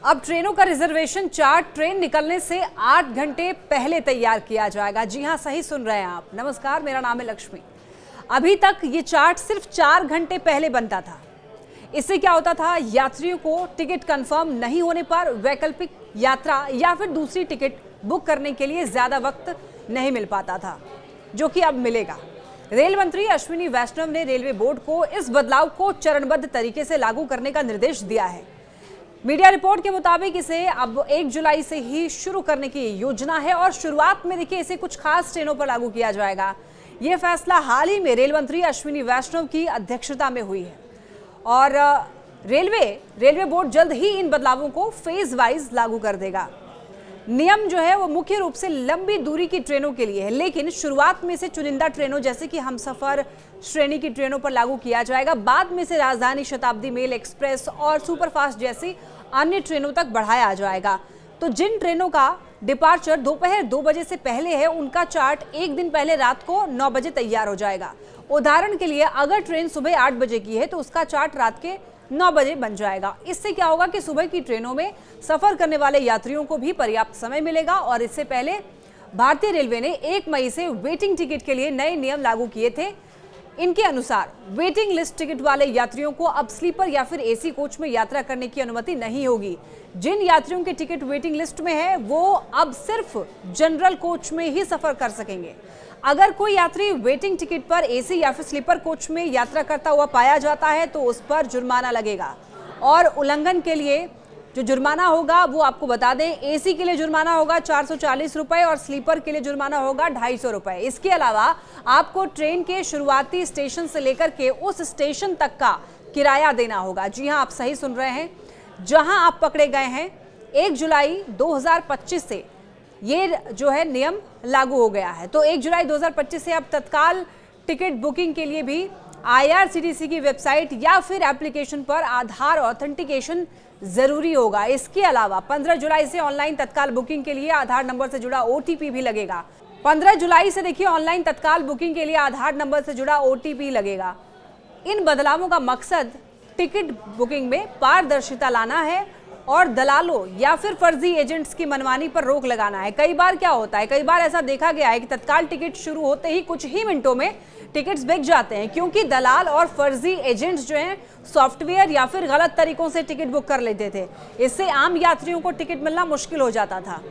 अब ट्रेनों का रिजर्वेशन चार्ट ट्रेन निकलने से 8 घंटे पहले तैयार किया जाएगा। जी हां, सही सुन रहे हैं आप। नमस्कार, मेरा नाम है लक्ष्मी। अभी तक ये चार्ट सिर्फ 4 घंटे पहले बनता था। इससे क्या होता था, यात्रियों को टिकट कंफर्म नहीं होने पर वैकल्पिक यात्रा या फिर दूसरी टिकट बुक करने के लिए ज्यादा वक्त नहीं मिल पाता था, जो कि अब मिलेगा। रेल मंत्री अश्विनी वैष्णव ने रेलवे बोर्ड को इस बदलाव को चरणबद्ध तरीके से लागू करने का निर्देश दिया है। मीडिया रिपोर्ट के मुताबिक इसे अब 1 जुलाई से ही शुरू करने की योजना है और शुरुआत में देखिए इसे कुछ खास ट्रेनों पर लागू किया जाएगा। ये फैसला हाल ही में रेल मंत्री अश्विनी वैष्णव की अध्यक्षता में हुई है और रेलवे बोर्ड जल्द ही इन बदलावों को फेज वाइज लागू कर देगा। नियम जो है वो मुख्य रूप से लंबी दूरी की ट्रेनों के लिए है, लेकिन शुरुआत में से चुनिंदा ट्रेनों जैसे कि हमसफर श्रेणी की ट्रेनों पर लागू किया जाएगा। बाद में से राजधानी, शताब्दी, मेल एक्सप्रेस और सुपरफास्ट जैसी अन्य ट्रेनों तक बढ़ाया जाएगा। तो जिन ट्रेनों का डिपार्चर दोपहर 2 बजे से पहले है, उनका चार्ट एक दिन पहले रात को 9 बजे तैयार हो जाएगा। उदाहरण के लिए अगर ट्रेन सुबह 8 बजे की है तो उसका चार्ट रात के 9 बजे बन जाएगा। इससे क्या होगा कि सुबह की ट्रेनों में सफर करने वाले यात्रियों को भी पर्याप्त समय मिलेगा। और इससे पहले भारतीय रेलवे ने 1 मई से वेटिंग टिकट के लिए नए नियम लागू किए थे। इनके अनुसार वेटिंग लिस्ट टिकट वाले यात्रियों को अब स्लीपर या फिर एसी कोच में यात्रा करने की अनुमति नहीं होगी। जिन यात्रियों के टिकट वेटिंग लिस्ट में है वो अब सिर्फ जनरल कोच में ही सफर कर सकेंगे। अगर कोई यात्री वेटिंग टिकट पर एसी या फिर स्लीपर कोच में यात्रा करता हुआ पाया जाता है तो उस पर जुर्माना लगेगा और उल्लंघन के लिए जो जुर्माना होगा वो आपको बता दें, एसी के लिए जुर्माना होगा 440 रुपए और स्लीपर के लिए जुर्माना होगा 250 रुपए। इसके अलावा आपको ट्रेन के शुरुआती स्टेशन से लेकर के उस स्टेशन तक का किराया देना होगा। जी हां, आप सही सुन रहे हैं। जहां आप पकड़े गए हैं 1 जुलाई 2025 से ये जो है नियम लागू हो गया है। तो 1 जुलाई 2025 से अब तत्काल टिकट बुकिंग के लिए भी IRCTC की वेबसाइट या फिर एप्लीकेशन पर आधार ऑथेंटिकेशन जरूरी होगा। इसके अलावा 15 जुलाई से ऑनलाइन तत्काल बुकिंग के लिए आधार नंबर से जुड़ा OTP भी लगेगा। 15 जुलाई से देखिए ऑनलाइन तत्काल बुकिंग के लिए आधार नंबर से जुड़ा OTP लगेगा। इन बदलावों का मकसद टिकट बुकिंग में पारदर्शिता लाना है और दलालों या फिर फर्जी एजेंट्स की मनमानी पर रोक लगाना है। कई बार क्या होता है, कई बार ऐसा देखा गया है कि तत्काल टिकट शुरू होते ही कुछ ही मिनटों में टिकट्स बिक जाते हैं, क्योंकि दलाल और फर्जी एजेंट्स जो हैं सॉफ्टवेयर या फिर गलत तरीकों से टिकट बुक कर लेते थे। इससे आम यात्रियों को टिकट मिलना मुश्किल हो जाता था।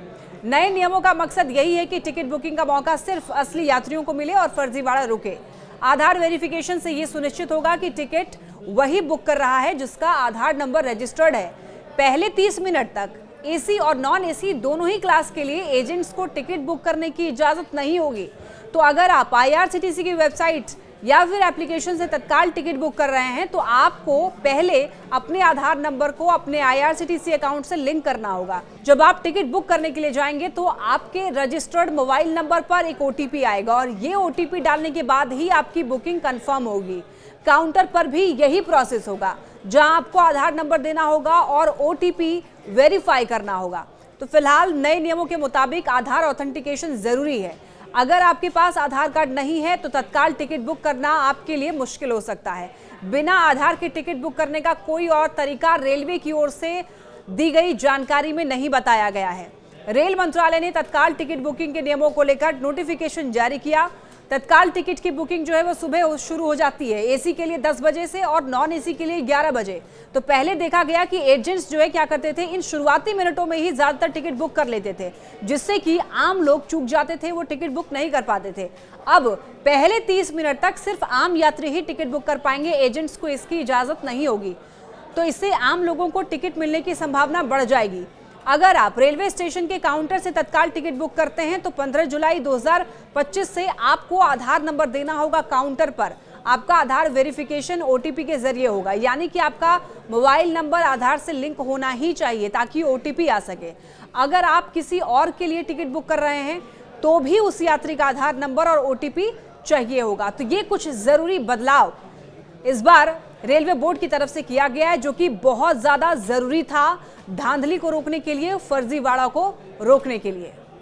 नए नियमों का मकसद यही है कि टिकट बुकिंग का मौका सिर्फ असली यात्रियों को मिले और फर्जीवाड़ा रुके। आधार वेरिफिकेशन से ये सुनिश्चित होगा कि टिकट वही बुक कर रहा है जिसका आधार नंबर रजिस्टर्ड है। पहले 30 मिनट तक एसी और नॉन एसी दोनों ही क्लास के लिए एजेंट्स को टिकट बुक करने की इजाजत नहीं होगी। तो अगर आप IRCTC की वेबसाइट या फिर एप्लीकेशन से तत्काल टिकट बुक कर रहे हैं तो आपको पहले अपने आधार नंबर को अपने IRCTC अकाउंट से लिंक करना होगा। जब आप टिकट बुक करने के लिए जाएंगे तो आपके रजिस्टर्ड मोबाइल नंबर पर एक OTP आएगा और ये OTP डालने के बाद ही आपकी बुकिंग कंफर्म होगी। काउंटर पर भी यही प्रोसेस होगा, जहां आपको आधार नंबर देना होगा और OTP वेरीफाई करना होगा। तो फिलहाल नए नियमों के मुताबिक आधार ऑथेंटिकेशन जरूरी है। अगर आपके पास आधार कार्ड नहीं है तो तत्काल टिकट बुक करना आपके लिए मुश्किल हो सकता है। बिना आधार के टिकट बुक करने का कोई और तरीका रेलवे की ओर से दी गई जानकारी में नहीं बताया गया है। रेल मंत्रालय ने तत्काल टिकट बुकिंग के नियमों को लेकर नोटिफिकेशन जारी किया। तत्काल टिकट की बुकिंग जो है वो सुबह शुरू हो जाती है, एसी के लिए 10 बजे से और नॉन एसी के लिए 11 बजे। तो पहले देखा गया कि एजेंट्स जो है क्या करते थे, इन शुरुआती मिनटों में ही ज्यादातर टिकट बुक कर लेते थे, जिससे कि आम लोग चूक जाते थे, वो टिकट बुक नहीं कर पाते थे। अब पहले 30 मिनट तक सिर्फ आम यात्री ही टिकट बुक कर पाएंगे, एजेंट्स को इसकी इजाजत नहीं होगी। तो इससे आम लोगों को टिकट मिलने की संभावना बढ़ जाएगी। अगर आप रेलवे स्टेशन के काउंटर से तत्काल टिकट बुक करते हैं तो 15 जुलाई 2025 से आपको आधार नंबर देना होगा काउंटर पर। आपका आधार वेरिफिकेशन OTP के जरिए होगा, यानी कि आपका मोबाइल नंबर आधार से लिंक होना ही चाहिए ताकि OTP आ सके। अगर आप किसी और के लिए टिकट बुक कर रहे हैं तो भी उस यात्री का आधार नंबर और OTP चाहिए होगा। तो ये कुछ जरूरी बदलाव इस बार रेलवे बोर्ड की तरफ से किया गया है, जो कि बहुत ज्यादा जरूरी था धांधली को रोकने के लिए, फर्जीवाड़ा को रोकने के लिए।